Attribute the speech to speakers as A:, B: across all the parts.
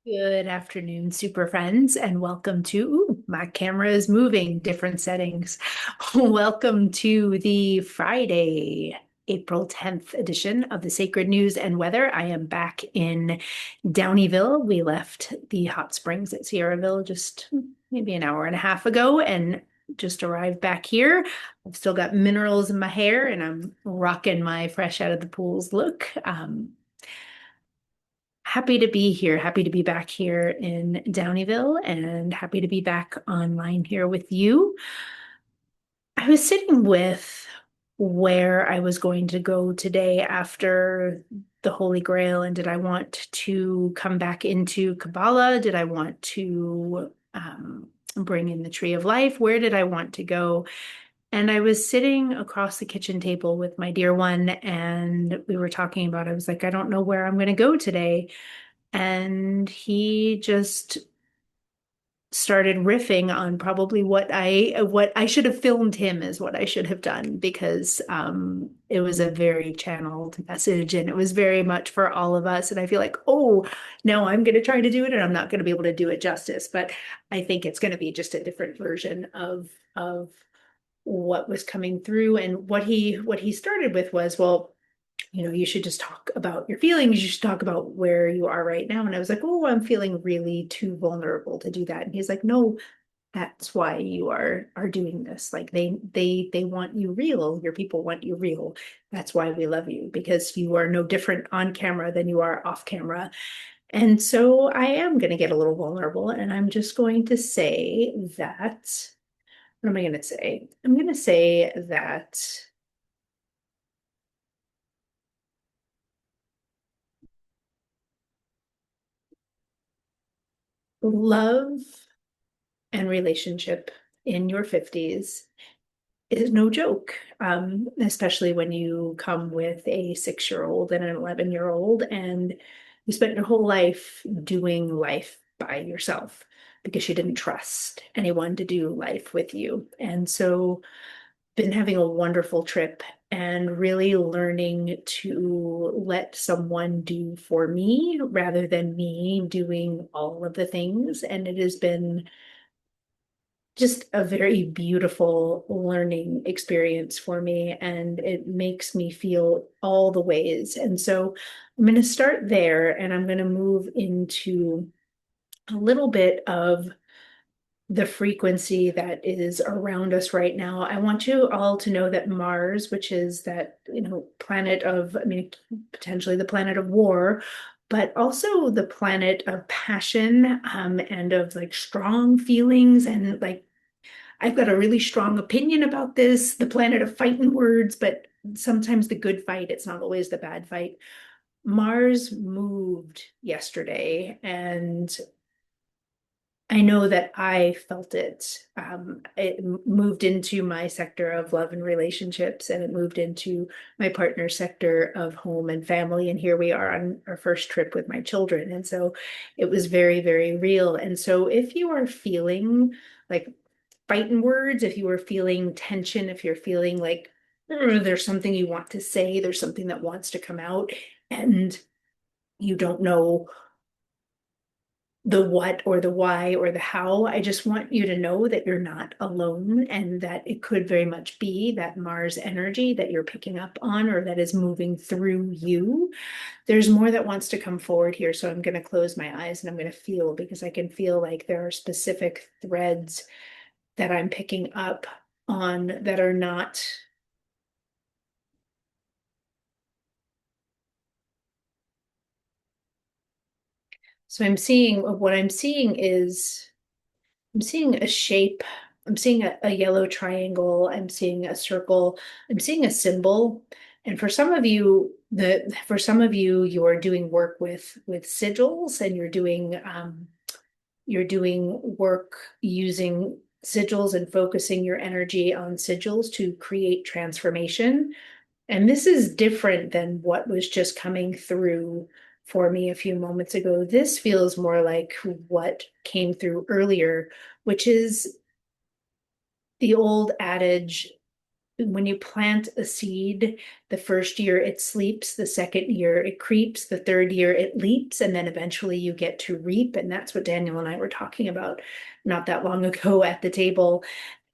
A: Good afternoon, super friends, and welcome to, my camera is moving, different settings. Welcome to the Friday, April 10th edition of the Sacred News and Weather. I am back in Downieville. We left the hot springs at Sierraville just maybe an hour and a half ago and just arrived back here. I've still got minerals in my hair and I'm rocking my fresh out of the pools look. Happy to be here. Happy to be back here in Downieville and happy to be back online here with you. I was sitting with where I was going to go today after the Holy Grail, and did I want to come back into Kabbalah? Did I want to bring in the Tree of Life? Where did I want to go? And I was sitting across the kitchen table with my dear one, and we were talking about, I was like, I don't know where I'm going to go today. And he just started riffing on probably what I should have filmed him is what I should have done because it was a very channeled message and it was very much for all of us. And I feel like, oh no, I'm going to try to do it and I'm not going to be able to do it justice. But I think it's going to be just a different version of what was coming through. And what he started with was, well, you should just talk about your feelings. You should talk about where you are right now. And I was like, oh, I'm feeling really too vulnerable to do that. And he's like, no, that's why you are doing this. Like they want you real. Your people want you real. That's why we love you because you are no different on camera than you are off camera. And so I am going to get a little vulnerable and I'm just going to say that, what am I going to say? I'm going to say that love and relationship in your 50s is no joke, especially when you come with a 6-year-old and an 11-year-old, and you spent your whole life doing life by yourself because you didn't trust anyone to do life with you. And so, been having a wonderful trip and really learning to let someone do for me rather than me doing all of the things. And it has been just a very beautiful learning experience for me, and it makes me feel all the ways. And so I'm going to start there and I'm going to move into a little bit of the frequency that is around us right now. I want you all to know that Mars, which is that, planet of, I mean, potentially the planet of war, but also the planet of passion, and of like strong feelings and like I've got a really strong opinion about this, the planet of fighting words, but sometimes the good fight, it's not always the bad fight. Mars moved yesterday, and I know that I felt it. It moved into my sector of love and relationships, and it moved into my partner's sector of home and family. And here we are on our first trip with my children. And so it was very, very real. And so if you are feeling like fighting words, if you are feeling tension, if you're feeling like there's something you want to say, there's something that wants to come out, and you don't know the what or the why or the how, I just want you to know that you're not alone and that it could very much be that Mars energy that you're picking up on or that is moving through you. There's more that wants to come forward here. So I'm going to close my eyes and I'm going to feel because I can feel like there are specific threads that I'm picking up on that are not. So what I'm seeing is I'm seeing a shape. I'm seeing a yellow triangle. I'm seeing a circle. I'm seeing a symbol. And for some of you, you're doing work with sigils and you're doing work using sigils and focusing your energy on sigils to create transformation. And this is different than what was just coming through for me a few moments ago. This feels more like what came through earlier, which is the old adage, when you plant a seed, the first year it sleeps, the second year it creeps, the third year it leaps, and then eventually you get to reap. And that's what Daniel and I were talking about not that long ago at the table.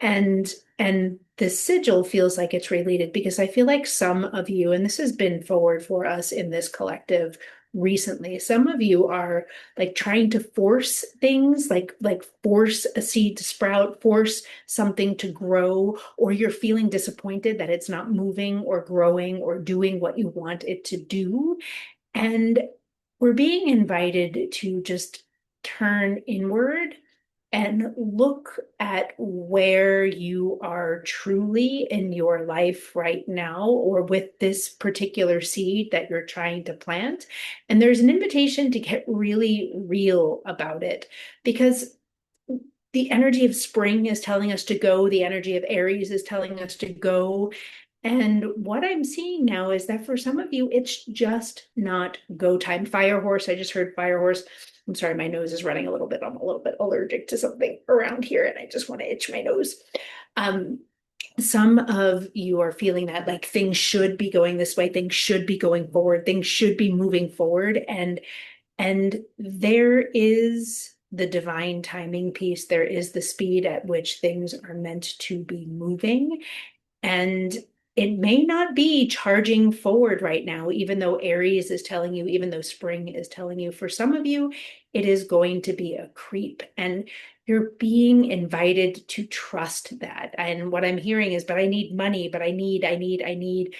A: And the sigil feels like it's related because I feel like some of you, and this has been forward for us in this collective recently, some of you are like trying to force things, like force a seed to sprout, force something to grow, or you're feeling disappointed that it's not moving or growing or doing what you want it to do. And we're being invited to just turn inward and look at where you are truly in your life right now, or with this particular seed that you're trying to plant. And there's an invitation to get really real about it, because the energy of spring is telling us to go, the energy of Aries is telling us to go. And what I'm seeing now is that for some of you, it's just not go time. Fire horse, I just heard fire horse. I'm sorry, my nose is running a little bit. I'm a little bit allergic to something around here, and I just want to itch my nose. Um, some of you are feeling that like things should be going this way, things should be going forward, things should be moving forward. And there is the divine timing piece. There is the speed at which things are meant to be moving. And it may not be charging forward right now, even though Aries is telling you, even though spring is telling you. For some of you, it is going to be a creep. And you're being invited to trust that. And what I'm hearing is, but I need money, but I need.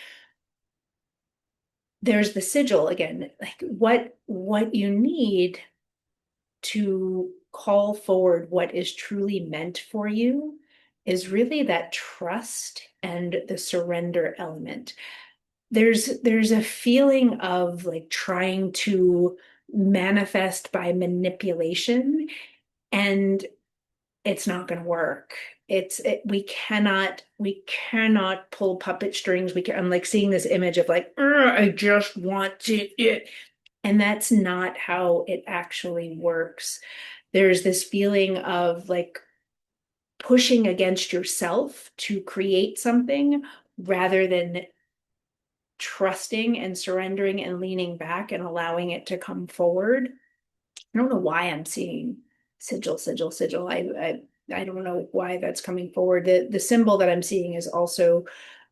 A: There's the sigil again, like what you need to call forward what is truly meant for you is really that trust and the surrender element. There's a feeling of like trying to manifest by manipulation, and it's not going to work. We cannot pull puppet strings. I'm like seeing this image of like, I just want to it. And that's not how it actually works. There's this feeling of like pushing against yourself to create something rather than trusting and surrendering and leaning back and allowing it to come forward. I don't know why I'm seeing sigil, sigil, sigil. I don't know why that's coming forward. The symbol that I'm seeing is also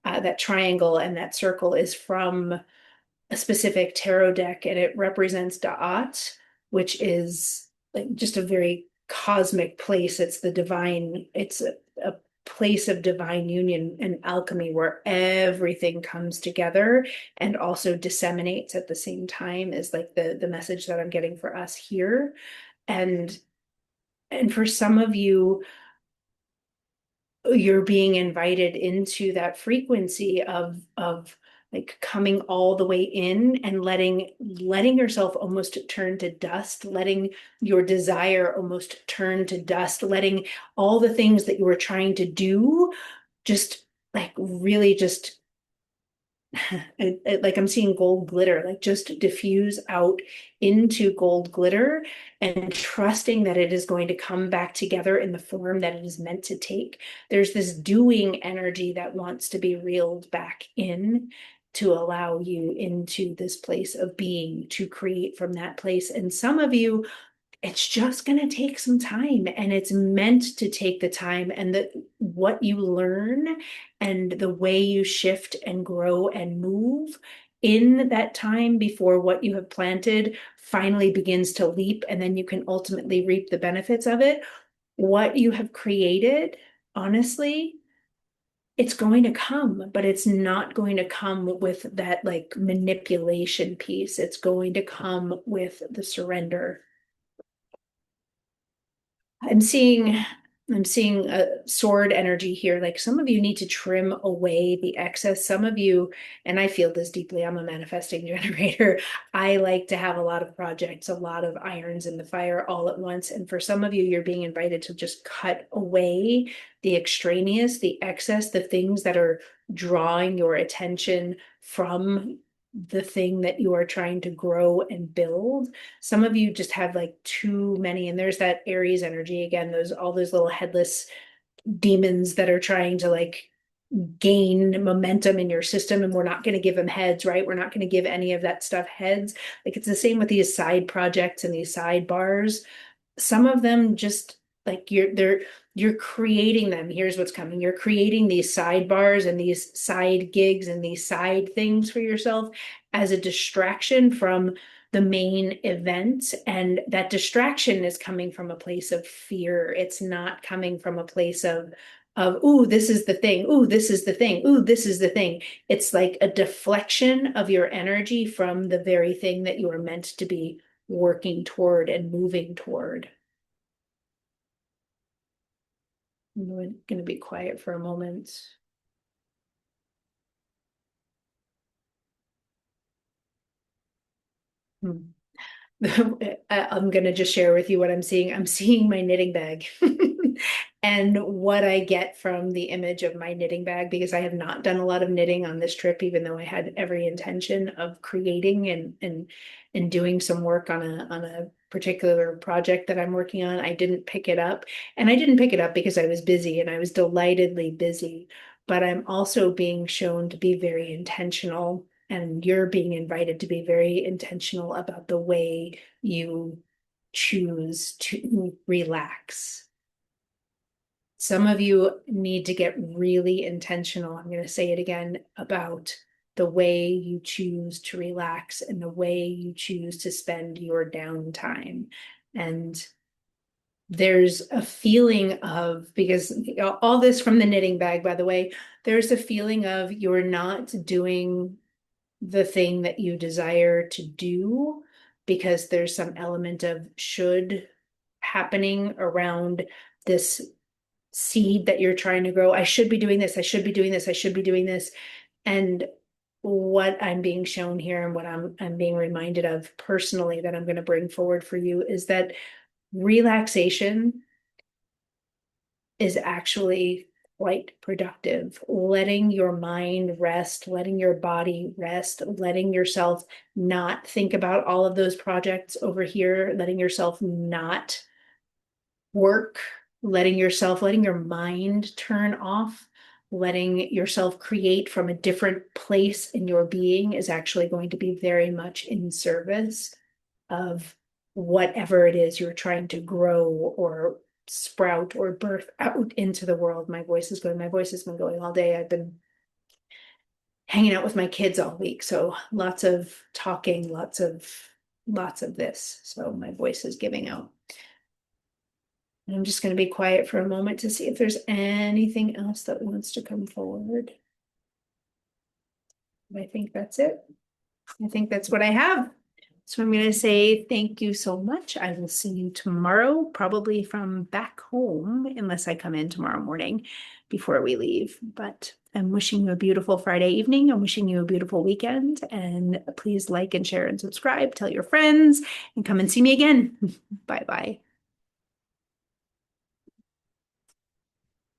A: that triangle, and that circle is from a specific tarot deck, and it represents Da'at, which is like just a very cosmic place. It's the divine, it's a place of divine union and alchemy where everything comes together and also disseminates at the same time, is like the message that I'm getting for us here. And and for some of you, you're being invited into that frequency of like coming all the way in and letting yourself almost turn to dust, letting your desire almost turn to dust, letting all the things that you were trying to do just like really just like I'm seeing gold glitter, like just diffuse out into gold glitter, and trusting that it is going to come back together in the form that it is meant to take. There's this doing energy that wants to be reeled back in to allow you into this place of being, to create from that place. And some of you, it's just going to take some time, and it's meant to take the time, and that what you learn and the way you shift and grow and move in that time before what you have planted finally begins to leap, and then you can ultimately reap the benefits of it. What you have created, honestly, it's going to come, but it's not going to come with that like manipulation piece. It's going to come with the surrender. I'm seeing I'm seeing a sword energy here. Like some of you need to trim away the excess. Some of you, and I feel this deeply, I'm a manifesting generator. I like to have a lot of projects, a lot of irons in the fire all at once. And for some of you, you're being invited to just cut away the extraneous, the excess, the things that are drawing your attention from the thing that you are trying to grow and build. Some of you just have like too many, and there's that Aries energy again, those all those little headless demons that are trying to like gain momentum in your system, and we're not going to give them heads, right? We're not going to give any of that stuff heads. Like it's the same with these side projects and these sidebars. Some of them just like you're creating them. Here's what's coming. You're creating these sidebars and these side gigs and these side things for yourself as a distraction from the main event. And that distraction is coming from a place of fear. It's not coming from a place of, ooh, this is the thing. Ooh, this is the thing. Ooh, this is the thing. It's like a deflection of your energy from the very thing that you are meant to be working toward and moving toward. I'm going to be quiet for a moment. Hmm. I'm going to just share with you what I'm seeing. I'm seeing my knitting bag and what I get from the image of my knitting bag, because I have not done a lot of knitting on this trip, even though I had every intention of creating and doing some work on a particular project that I'm working on. I didn't pick it up, and I didn't pick it up because I was busy, and I was delightedly busy, but I'm also being shown to be very intentional, and you're being invited to be very intentional about the way you choose to relax. Some of you need to get really intentional. I'm going to say it again about the way you choose to relax and the way you choose to spend your downtime. And there's a feeling of, because all this from the knitting bag, by the way, there's a feeling of you're not doing the thing that you desire to do because there's some element of should happening around this seed that you're trying to grow. I should be doing this. I should be doing this. I should be doing this. And what I'm being shown here and what I'm being reminded of personally that I'm going to bring forward for you is that relaxation is actually quite productive. Letting your mind rest, letting your body rest, letting yourself not think about all of those projects over here, letting yourself not work, letting your mind turn off, letting yourself create from a different place in your being is actually going to be very much in service of whatever it is you're trying to grow or sprout or birth out into the world. My voice has been going all day. I've been hanging out with my kids all week, so lots of talking, lots of this. So my voice is giving out. And I'm just going to be quiet for a moment to see if there's anything else that wants to come forward. I think that's it. I think that's what I have. So I'm going to say thank you so much. I will see you tomorrow, probably from back home, unless I come in tomorrow morning before we leave. But I'm wishing you a beautiful Friday evening. I'm wishing you a beautiful weekend. And please like and share and subscribe. Tell your friends and come and see me again. Bye-bye.